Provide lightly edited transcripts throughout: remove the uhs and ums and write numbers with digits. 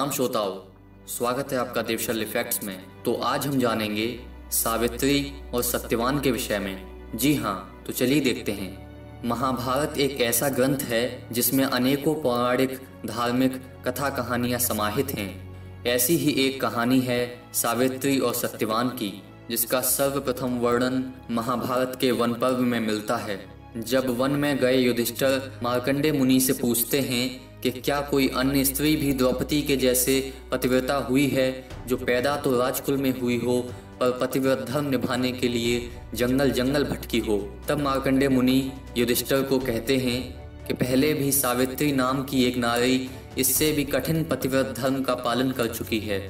प्रणाम श्रोताओं, स्वागत है आपका देवशल्य इफेक्ट्स में। तो आज हम जानेंगे सावित्री और सत्यवान के विषय में। जी हाँ, तो चलिए देखते हैं। महाभारत एक ऐसा ग्रंथ है जिसमें अनेकों पौराणिक, धार्मिक कथा कहानियां समाहित हैं। ऐसी ही एक कहानी है सावित्री और सत्यवान की, जिसका सर्वप्रथम वर्णन महाभारत के वन पर्व में मिलता है। जब वन में गए युधिष्ठिर मार्कंडे मुनि से पूछते हैं कि क्या कोई अन्य स्त्री भी द्रौपदी के जैसे पतिव्रता हुई है, जो पैदा तो राजकुल में हुई हो पर पतिव्रत धर्म निभाने के लिए जंगल जंगल भटकी हो। तब मार्कंडे मुनि युधिष्ठिर को कहते हैं कि पहले भी सावित्री नाम की एक नारी इससे भी कठिन पतिव्रत धर्म का पालन कर चुकी है।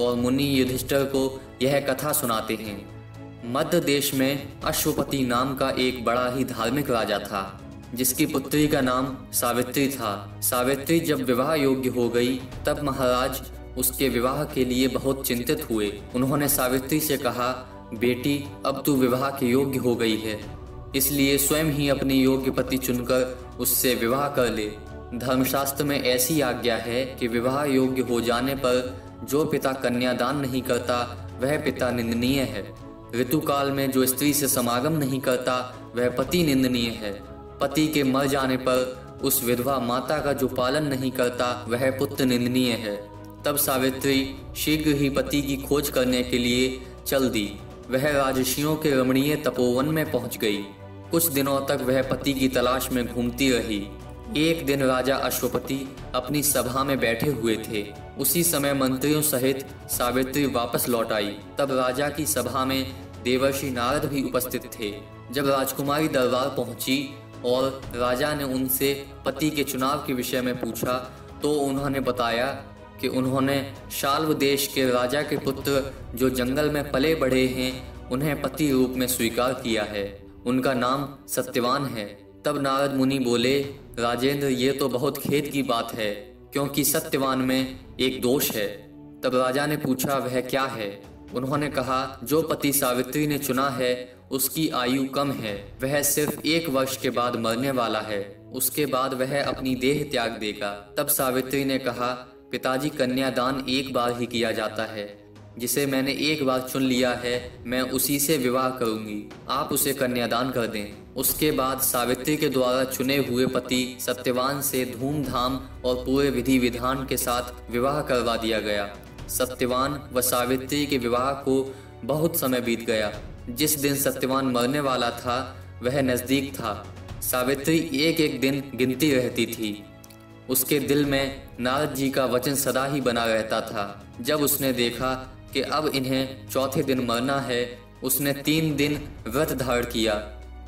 और मुनि युधिष्ठिर को यह कथा सुनाते हैं। मध्य देश में अश्वपति नाम का एक बड़ा ही धार्मिक राजा था, जिसकी पुत्री का नाम सावित्री था। सावित्री जब विवाह योग्य हो गई, तब महाराज उसके विवाह के लिए बहुत चिंतित हुए। उन्होंने सावित्री से कहा, बेटी, अब तू विवाह के योग्य हो गई है, इसलिए स्वयं ही अपने योग्य पति चुनकर उससे विवाह कर ले। धर्मशास्त्र में ऐसी आज्ञा है कि विवाह योग्य हो जाने पर जो पिता कन्यादान नहीं करता वह पिता निंदनीय है। ऋतुकाल में जो स्त्री से समागम नहीं करता वह पति निंदनीय है। पति के मर जाने पर उस विधवा माता का जो पालन नहीं करता वह पुत्र निंदनीय है। तब सावित्री शीघ्र ही पति की खोज करने के लिए चल दी। वह राजर्षियों के रमणीय तपोवन में पहुंच गई। कुछ दिनों तक वह पति की तलाश में घूमती रही। एक दिन राजा अश्वपति अपनी सभा में बैठे हुए थे। उसी समय मंत्रियों सहित सावित्री वापस लौट आई। तब राजा की सभा में देवर्षि नारद भी उपस्थित थे। जब राजकुमारी दरबार पहुंची और राजा ने उनसे पति के चुनाव के विषय में पूछा, तो उन्होंने बताया कि उन्होंने शाल्व देश के राजा के पुत्र जो जंगल में पले बढ़े हैं, उन्हें पति रूप में स्वीकार किया है। उनका नाम सत्यवान है। तब नारद मुनि बोले, राजेंद्र, ये तो बहुत खेद की बात है, क्योंकि सत्यवान में एक दोष है। तब राजा ने पूछा, वह क्या है? उन्होंने कहा, जो पति सावित्री ने चुना है उसकी आयु कम है। वह सिर्फ 1 वर्ष के बाद मरने वाला है। उसके बाद वह अपनी देह त्याग देगा। तब सावित्री ने कहा, पिताजी, कन्यादान एक बार ही किया जाता है। जिसे मैंने एक बार चुन लिया है, मैं उसी से विवाह करूंगी। आप उसे कन्यादान कर दें। उसके बाद सावित्री के द्वारा चुने हुए पति सत्यवान से धूमधाम और पूरे विधि विधान के साथ विवाह करवा दिया गया। सत्यवान व सावित्री के विवाह को बहुत समय बीत गया। जिस दिन सत्यवान मरने वाला था वह नजदीक था। सावित्री एक एक दिन गिनती रहती थी। उसके दिल में नारद जी का वचन सदा ही बना रहता था। जब उसने देखा कि अब इन्हें चौथे दिन मरना है, उसने 3 दिन व्रत धारण किया।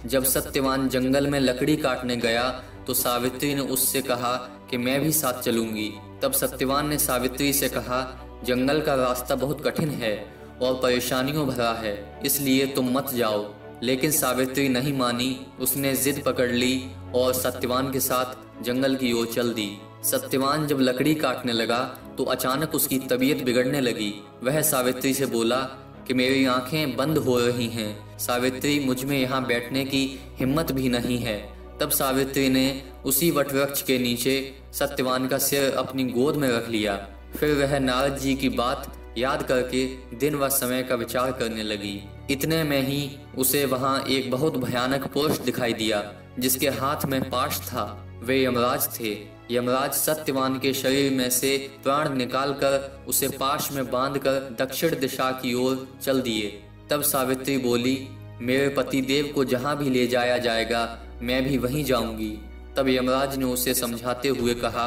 जब सत्यवान जंगल में लकड़ी काटने गया तो सावित्री ने उससे कहा कि मैं भी साथ चलूंगी। तब सत्यवान ने सावित्री से कहा, जंगल का रास्ता बहुत कठिन है और परेशानियों भरा है, इसलिए तुम मत जाओ। लेकिन सावित्री नहीं मानी। उसने जिद पकड़ ली और सत्यवान के साथ जंगल की ओर चल दी। सत्यवान जब लकड़ी काटने लगा तो अचानक उसकी तबीयत बिगड़ने लगी। वह सावित्री से बोला कि मेरी आंखें बंद हो रही हैं। सावित्री, मुझ में यहाँ बैठने की हिम्मत भी नहीं है। तब सावित्री ने उसी वटवृक्ष के नीचे सत्यवान का सिर अपनी गोद में रख लिया। फिर वह नारद जी की बात याद करके दिन व समय का विचार करने लगी। इतने में ही उसे वहां एक बहुत भयानक पुरुष दिखाई दिया, जिसके हाथ में पाश था। वे यमराज थे। यमराज सत्यवान के शरीर में से प्राण निकालकर उसे पाश में बांधकर दक्षिण दिशा की ओर चल दिए। तब सावित्री बोली, मेरे पति देव को जहां भी ले जाया जाएगा मैं भी वहीं जाऊंगी। तब यमराज ने उसे समझाते हुए कहा,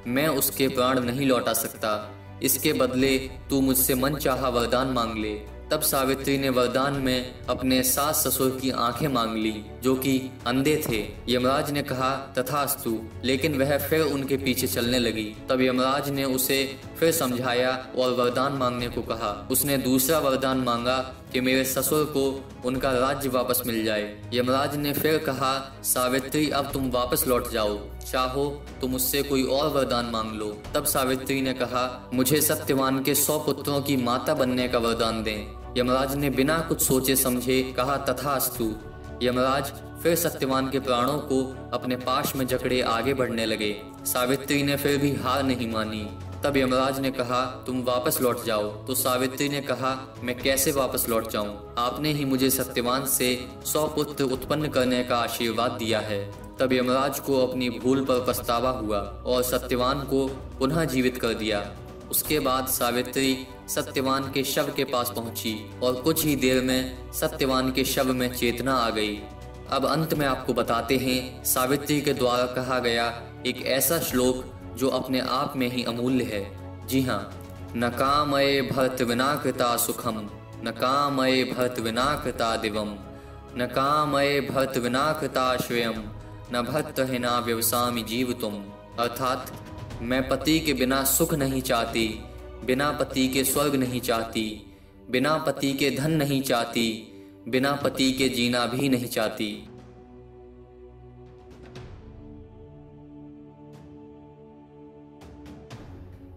मैं उसके प्राण नहीं लौटा सकता। इसके बदले तू मुझसे मनचाहा वरदान मांग ले। तब सावित्री ने वरदान में अपने सास ससुर की आंखें मांग ली, जो कि अंधे थे। यमराज ने कहा, तथास्तु, लेकिन वह फिर उनके पीछे चलने लगी। तब यमराज ने उसे फिर समझाया और वरदान मांगने को कहा। उसने दूसरा वरदान मांगा कि मेरे ससुर को उनका राज्य वापस मिल जाए। यमराज ने फिर कहा, सावित्री, अब तुम वापस लौट जाओ। चाहो तो मुझसे कोई और वरदान मांग लो। तब सावित्री ने कहा, मुझे सत्यवान के 100 पुत्रों की माता बनने का वरदान दें। यमराज ने बिना कुछ सोचे समझे कहा, तथास्तु। यमराज फिर सत्यवान के प्राणों को अपने पाश में जकड़े आगे बढ़ने लगे। सावित्री ने फिर भी हार नहीं मानी। तब यमराज ने कहा, तुम वापस लौट जाओ। तो सावित्री ने कहा, मैं कैसे वापस लौट जाऊं? आपने ही मुझे सत्यवान से 100 पुत्र उत्पन्न करने का आशीर्वाद दिया है। तब यमराज को अपनी भूल पर पछतावा हुआ और सत्यवान को पुनः जीवित कर दिया। उसके बाद सावित्री सत्यवान के शव के पास पहुंची और कुछ ही देर में सत्यवान के शव में चेतना आ गई। अब अंत में आपको बताते हैं सावित्री के द्वारा कहा गया एक ऐसा श्लोक जो अपने आप में ही अमूल्य है। जी हाँ, न कामये भर्त विना कृता सुखम, न कामये भर्त विना कृता दिवम, न कामये भर्त विना कृता श्रेयम, न भर्तहीना व्यवसामि जीवितुम। अर्थात मैं पति के बिना सुख नहीं चाहती, बिना पति के स्वर्ग नहीं चाहती, बिना पति के धन नहीं चाहती, बिना पति के जीना भी नहीं चाहती।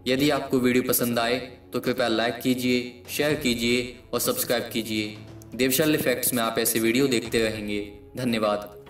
यदि आपको वीडियो पसंद आए तो कृपया लाइक कीजिए, शेयर कीजिए और सब्सक्राइब कीजिए। देवशल्य फैक्ट्स में आप ऐसे वीडियो देखते रहेंगे। धन्यवाद।